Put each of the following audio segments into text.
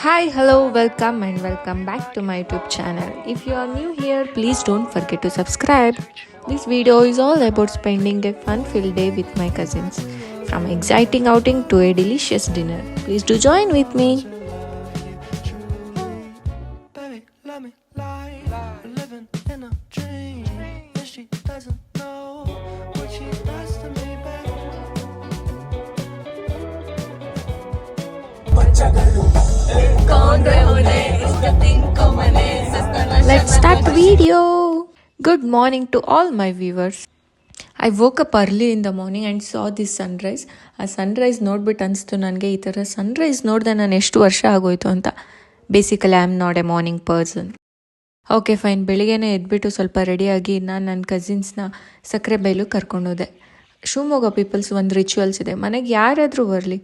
Hi, hello, welcome back to my YouTube channel. If you are new here, please don't forget to subscribe. This video is all about spending a fun-filled day with my cousins. From exciting outing to a delicious dinner. Please do join with me. Let's start the video. Good morning to all my viewers. I woke up early in the morning and saw this sunrise. ಆ Sunrise ನೋಡ್ಬಿಟ್ಟು ಅನಿಸ್ತು ನನಗೆ ಈ ಥರ Sunrise ನೋಡಿದೆ ನಾನು ಎಷ್ಟು ವರ್ಷ ಆಗೋಯ್ತು ಅಂತ. Basically I am not a morning person. Okay fine, ಬೆಳಿಗ್ಗೆನೇ ಎದ್ಬಿಟ್ಟು ಸ್ವಲ್ಪ ರೆಡಿಯಾಗಿ ನಾನು ನನ್ನ ಕಸಿನ್ಸ್ನ ಸಕ್ಕರೆಬೈಲು ಕರ್ಕೊಂಡೋದೆ. ಶಿವಮೊಗ್ಗ ಪೀಪಲ್ಸ್ ಒಂದು ರಿಚುವಲ್ಸ್ ಇದೆ, ಮನೆಗೆ ಯಾರಾದರೂ ಬರಲಿ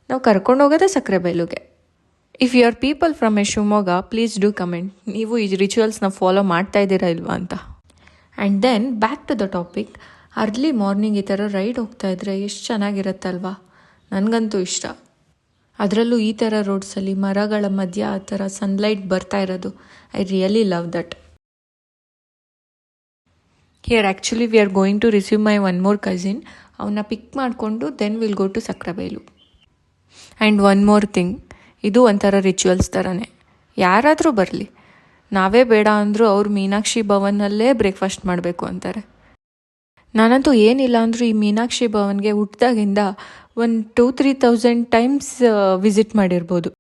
ನಾವು ಕರ್ಕೊಂಡು ಹೋಗೋದೇ ಸಕ್ಕರೆಬೈಲುಗೆ. If you are people from a Shivamogga, please do comment, ನೀವು ಈ ರಿಚುವಲ್ಸ್ನ ಫಾಲೋ ಮಾಡ್ತಾ ಇದ್ದೀರಾ ಇಲ್ವಾ ಅಂತ. And then back to the topic. Early morning ಈ ಥರ ರೈಡ್ ಹೋಗ್ತಾ ಇದ್ರೆ ಎಷ್ಟು ಚೆನ್ನಾಗಿರುತ್ತಲ್ವಾ, ನನಗಂತೂ ಇಷ್ಟ. ಅದರಲ್ಲೂ ಈ ಥರ ರೋಡ್ಸಲ್ಲಿ ಮರಗಳ ಮಧ್ಯ ಆ ಥರ ಸನ್ಲೈಟ್ ಬರ್ತಾ ಇರೋದು, I really love that. Here actually we are going to receive my one more cousin. ಅವನ್ನ ಪಿಕ್ ಮಾಡಿಕೊಂಡು then will go to Sakrebailu. And one more thing, ಇದು ಒಂಥರ ರಿಚುವಲ್ಸ್ ಥರನೇ. ಯಾರಾದರೂ ಬರಲಿ, ನಾವೇ ಬೇಡ ಅಂದರೂ ಅವ್ರು ಮೀನಾಕ್ಷಿ ಭವನಲ್ಲೇ ಬ್ರೇಕ್ಫಾಸ್ಟ್ ಮಾಡಬೇಕು ಅಂತಾರೆ. ನಾನಂತೂ ಏನಿಲ್ಲ ಅಂದರೂ ಈ ಮೀನಾಕ್ಷಿ ಭವನ್ಗೆ ಹುಟ್ಟಿದಾಗಿಂದ ಒಂದು 2,000-3,000 ಟೈಮ್ಸ್ ವಿಸಿಟ್ ಮಾಡಿರ್ಬೋದು.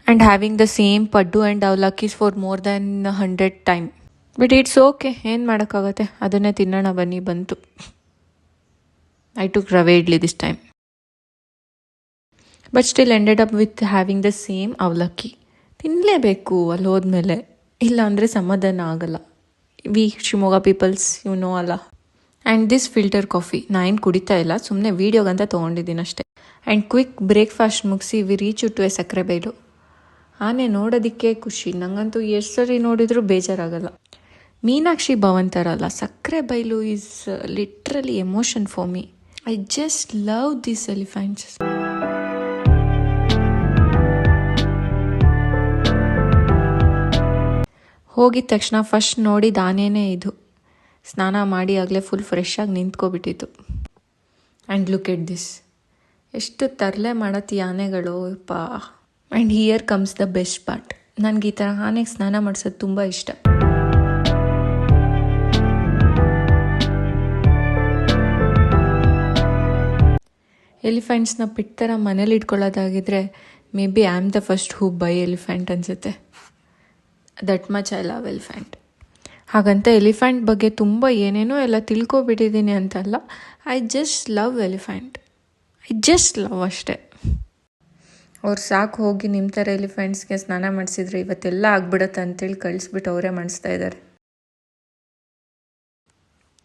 And having the same paddu and avalakkis for more than 100 time. But it's okay, ಏನು ಮಾಡೋಕ್ಕಾಗತ್ತೆ, ಅದನ್ನೇ ತಿನ್ನೋಣ ಬನ್ನಿ ಬಂತು. I took rave idli this time. But still ended up with having the same ಅವಲಕ್ಕಿ. ತಿನ್ನಲೇಬೇಕು ಅಲ್ಲಿ ಹೋದ್ಮೇಲೆ, ಇಲ್ಲ ಅಂದರೆ ಸಮಾಧಾನ ಆಗಲ್ಲ. We Shivamogga peoples you know ಅಲ್ಲ. ಆ್ಯಂಡ್ ದಿಸ್ ಫಿಲ್ಟರ್ ಕಾಫಿ ನಾನು ಏನು ಕುಡಿತಾ ಇಲ್ಲ, ಸುಮ್ಮನೆ ವೀಡಿಯೋಗಂತ ತೊಗೊಂಡಿದ್ದೀನಿ ಅಷ್ಟೇ. ಆ್ಯಂಡ್ ಕ್ವಿಕ್ ಬ್ರೇಕ್ಫಾಸ್ಟ್ ಮುಗಿಸಿ we reach to a Sakrebailu. ಆನೆ ನೋಡೋದಕ್ಕೆ ಖುಷಿ, ನನಗಂತೂ ಎಷ್ಟು ಸರಿ ನೋಡಿದರೂ ಬೇಜಾರಾಗಲ್ಲ. ಮೀನಾಕ್ಷಿ ಭವನ್ ಥರ ಅಲ್ಲ, Sakrebailu is literally emotion for me. I just love these elephants. ಹೋಗಿದ ತಕ್ಷಣ ಫಸ್ಟ್ ನೋಡಿದ ಆನೆನೇ ಇದು. ಸ್ನಾನ ಮಾಡಿ ಆಗಲೇ ಫುಲ್ ಫ್ರೆಶ್ ಆಗಿ ನಿಂತ್ಕೊಬಿಟ್ಟಿತ್ತು. ಆ್ಯಂಡ್ ಲುಕ್ ಎಟ್ ದಿಸ್, ಎಷ್ಟು ತರಲೆ ಮಾಡತ್ತಿ ಆನೆಗಳು ಪಾ. And here comes the best part. ನನಗೆ ಈ ಥರ ಆನೆಗೆ ಸ್ನಾನ ಮಾಡಿಸೋದು ತುಂಬ ಇಷ್ಟ. ಎಲಿಫೆಂಟ್ಸ್ನ ಪಿಟ್ ಥರ ಮನೇಲಿ ಇಟ್ಕೊಳ್ಳೋದಾಗಿದ್ರೆ maybe I am the first who buy elephant ಅನಿಸುತ್ತೆ. That much I love elephant. ಹಾಗಂತ ಎಲಿಫೆಂಟ್ ಬಗ್ಗೆ ತುಂಬ ಏನೇನೋ ಎಲ್ಲ ತಿಳ್ಕೊಬಿಟ್ಟಿದ್ದೀನಿ ಅಂತಲ್ಲ, I just love elephant. I just love ಅಷ್ಟೇ. ಅವ್ರು ಸಾಕು ಹೋಗಿ ನಿಮ್ಮ ಥರ ಎಲಿಫೆಂಟ್ಸ್ಗೆ ಸ್ನಾನ ಮಾಡಿಸಿದ್ರೆ ಇವತ್ತೆಲ್ಲ ಆಗ್ಬಿಡತ್ತೆ ಅಂತೇಳಿ ಕಳಿಸ್ಬಿಟ್ಟು ಅವರೇ ಮಾಡಿಸ್ತಾ ಇದ್ದಾರೆ.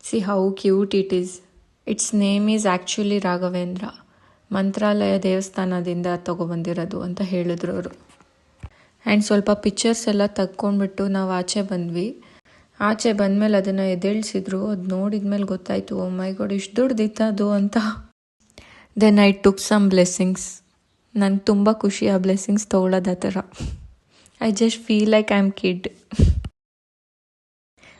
See how cute it is. Its name is actually Raghavendra. Mantralaya ದೇವಸ್ಥಾನದಿಂದ ತೊಗೊಬಂದಿರೋದು ಅಂತ ಹೇಳಿದ್ರು ಅವರು. ಆ್ಯಂಡ್ ಸ್ವಲ್ಪ ಪಿಕ್ಚರ್ಸ್ ಎಲ್ಲ ತೆಕ್ಕೊಂಡ್ಬಿಟ್ಟು ನಾವು ಆಚೆ ಬಂದ್ವಿ. ಆಚೆ ಬಂದಮೇಲೆ ಅದನ್ನು ಎದ್ದೇಳಿಸಿದ್ರು. ಅದು ನೋಡಿದ್ಮೇಲೆ ಗೊತ್ತಾಯಿತು, ಓ ಮೈ ಗಾಡ್ ಇಷ್ಟು ದೊಡ್ಡದಿತ್ತು ಅದು ಅಂತ. Then I took some blessings. ನಂಗೆ ತುಂಬ ಖುಷಿ ಆ ಬ್ಲೆಸ್ಸಿಂಗ್ಸ್ ತೊಗೊಳೋದು ಆ ಥರ. I just feel like I am kid.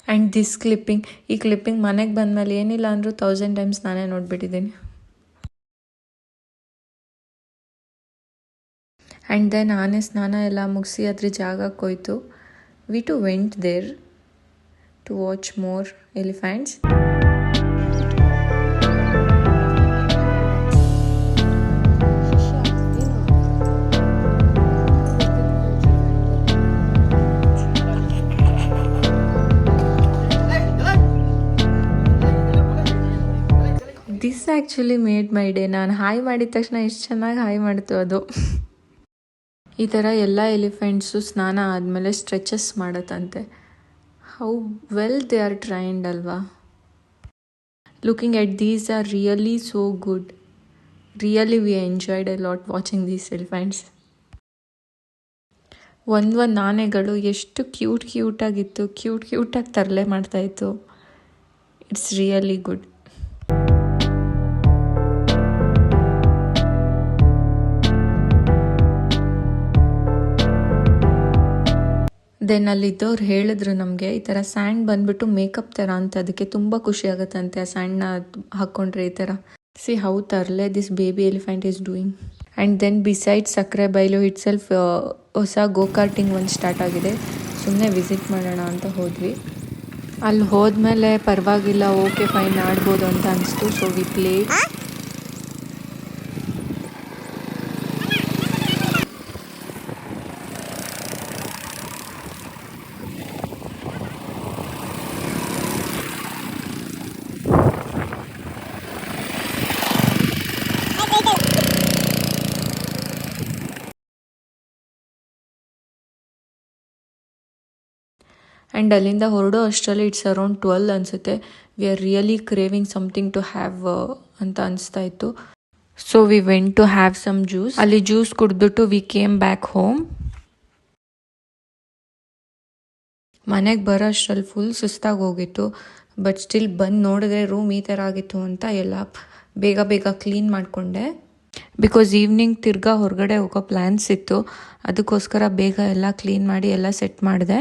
And this clipping, ಈ ಕ್ಲಿಪ್ಪಿಂಗ್ ಮನೆಗೆ ಬಂದಮೇಲೆ ಏನಿಲ್ಲ ಅಂದರೂ 1000 ಟೈಮ್ಸ್ ನಾನೇ ನೋಡಿಬಿಟ್ಟಿದ್ದೀನಿ. ಆ್ಯಂಡ್ ದೆನ್ ಆನೆ ಸ್ನಾನ ಎಲ್ಲ ಮುಗಿಸಿ ಅದ್ರ ಜಾಗಕ್ಕೆ ಹೋಯ್ತು. We too went there to watch more elephants. This actually made my day. ನಾನು ಹಾಯ್ ಮಾಡಿದ ತಕ್ಷಣ ಎಷ್ಟು ಚೆನ್ನಾಗಿ ಹಾಯ್ ಮಾಡ್ತು ಅದು. ಈ ಥರ ಎಲ್ಲ ಎಲಿಫೆಂಟ್ಸು ಸ್ನಾನ ಆದಮೇಲೆ ಸ್ಟ್ರೆಚಸ್ ಮಾಡತ್ತಂತೆ. How well they are trained ಅಲ್ವಾ. Looking at these are really so good. Really we enjoyed a lot watching these elephants. ಒಂದು ಆನೆಗಳು ಎಷ್ಟು ಕ್ಯೂಟಾಗಿತ್ತು, ಕ್ಯೂಟಾಗಿ ತರಲೆ ಮಾಡ್ತಾಯಿತ್ತು. It's really good. ದೆನ್ ಅಲ್ಲಿದ್ದವ್ರು ಹೇಳಿದ್ರು ನಮಗೆ ಈ ಥರ ಸ್ಯಾಂಡ್ ಬಂದ್ಬಿಟ್ಟು ಮೇಕಪ್ ಥರ ಅಂತ, ಅದಕ್ಕೆ ತುಂಬ ಖುಷಿ ಆಗುತ್ತಂತೆ ಆ ಸ್ಯಾಂಡ್ನ ಹಾಕ್ಕೊಂಡ್ರೆ ಈ ಥರ. ಸಿ ಹೌ ತರ್ಲೆ this baby elephant is doing. And then beside Sakrebailu it self ಹೊಸ ಗೋಕಾರ್ಟಿಂಗ್ ಒಂದು ಸ್ಟಾರ್ಟ್ ಆಗಿದೆ. ಸುಮ್ಮನೆ ವಿಸಿಟ್ ಮಾಡೋಣ ಅಂತ ಹೋದ್ವಿ. ಅಲ್ಲಿ ಹೋದ್ಮೇಲೆ ಪರವಾಗಿಲ್ಲ, ಓಕೆ ಫೈನ್ ಆಡ್ಬೋದು ಅಂತ ಅನಿಸ್ತು. So we play. ಆ್ಯಂಡ್ ಅಲ್ಲಿಂದ ಹೊರಡೋ ಅಷ್ಟರಲ್ಲಿ ಇಟ್ಸ್ ಅರೌಂಡ್ 12 ಅನಿಸುತ್ತೆ. We are really craving something to have ಅಂತ ಅನಿಸ್ತಾ ಇತ್ತು. So we went to have some juice. ಅಲ್ಲಿ ಜ್ಯೂಸ್ ಕುಡಿದ್ಬಿಟ್ಟು ವಿ ಕೇಮ್ ಬ್ಯಾಕ್ ಹೋಮ್. ಮನೆಗೆ ಬರೋ ಅಷ್ಟರಲ್ಲಿ ಫುಲ್ ಸುಸ್ತಾಗಿ ಹೋಗಿತ್ತು. ಬಟ್ ಸ್ಟಿಲ್ ಬಂದು ನೋಡಿದ್ರೆ ರೂಮ್ ಈ ಥರ ಆಗಿತ್ತು ಅಂತ ಎಲ್ಲ ಬೇಗ ಬೇಗ ಕ್ಲೀನ್ ಮಾಡಿಕೊಂಡೆ. ಬಿಕಾಸ್ ಈವ್ನಿಂಗ್ ತಿರ್ಗಾ ಹೊರಗಡೆ ಹೋಗೋ ಪ್ಲ್ಯಾನ್ಸ್ ಇತ್ತು. ಅದಕ್ಕೋಸ್ಕರ ಬೇಗ ಎಲ್ಲ ಕ್ಲೀನ್ ಮಾಡಿ ಎಲ್ಲ ಸೆಟ್ ಮಾಡಿದೆ.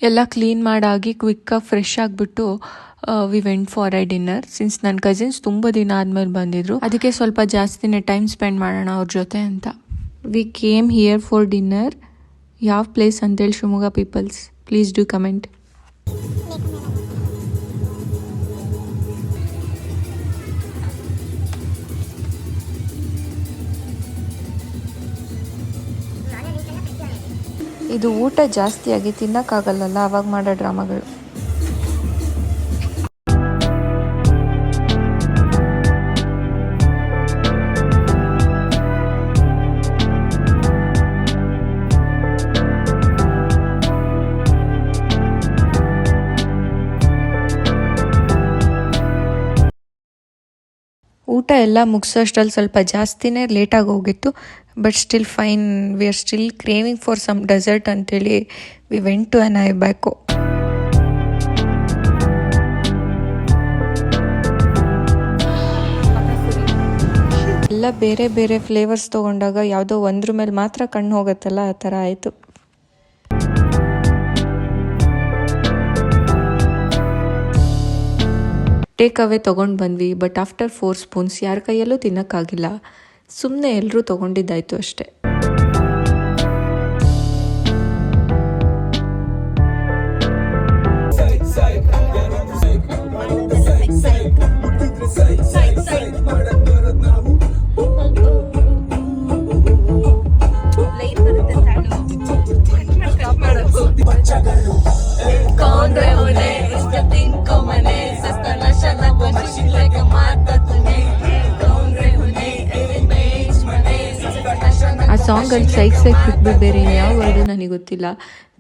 ಎಲ್ಲ ಕ್ಲೀನ್ ಮಾಡಾಗಿ ಕ್ವಿಕ್ಕಾಗಿ ಫ್ರೆಶ್ ಆಗಿಬಿಟ್ಟು we went for A dinner. Since ನನ್ನ ಕಸಿನ್ಸ್ ತುಂಬ ದಿನ ಆದಮೇಲೆ ಬಂದಿದ್ರು, ಅದಕ್ಕೆ ಸ್ವಲ್ಪ ಜಾಸ್ತಿನೇ ಟೈಮ್ ಸ್ಪೆಂಡ್ ಮಾಡೋಣ ಅವ್ರ ಜೊತೆ ಅಂತ. We came here for dinner. ಯಾವ ಪ್ಲೇಸ್ ಅಂತೇಳಿ Shivamogga peoples please do comment. ಇದು ಊಟ ಜಾಸ್ತಿಯಾಗಿ ತಿನ್ನೋಕ್ಕಾಗಲ್ಲಲ್ಲ, ಅವಾಗ ಮಾಡೋ ಡ್ರಾಮಾಗಳು. ಊಟ ಎಲ್ಲ ಮುಗಿಸೋಷ್ಟರಲ್ಲಿ ಸ್ವಲ್ಪ ಜಾಸ್ತಿನೇ ಲೇಟಾಗಿ ಹೋಗಿತ್ತು. But still fine, we are still craving for some dessert ಅಂತೇಳಿ we went to an Ibaco. ಎಲ್ಲ ಬೇರೆ ಬೇರೆ ಫ್ಲೇವರ್ಸ್ ತೊಗೊಂಡಾಗ ಯಾವುದೋ ಒಂದ್ರ ಮೇಲೆ ಮಾತ್ರ ಕಣ್ಣು ಹೋಗುತ್ತಲ್ಲ, ಆ ಥರ ಆಯಿತು. ಟೇಕ್ ಅವೇ ತೊಗೊಂಡು ಬಂದ್ವಿ. ಬಟ್ ಆಫ್ಟರ್ 4 ಸ್ಪೂನ್ಸ್ ಯಾರ ಕೈಯಲ್ಲೂ ತಿನ್ನೋಕ್ಕಾಗಿಲ್ಲ. ಸುಮ್ಮನೆ ಎಲ್ಲರೂ ತೊಗೊಂಡಿದ್ದಾಯಿತು ಅಷ್ಟೇ. ಆ ಸಾಂಗಲ್ಲಿ ಸೈಕ್ ಬಿಟ್ಟು ಬೇರೆ ಯಾವ ವರ್ಡು ನನಗೆ ಗೊತ್ತಿಲ್ಲ.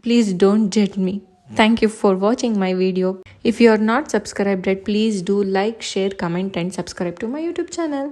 Please don't judge me. Thank you for watching my video. If you are not subscribed yet, please do like, share, comment and subscribe to my YouTube channel.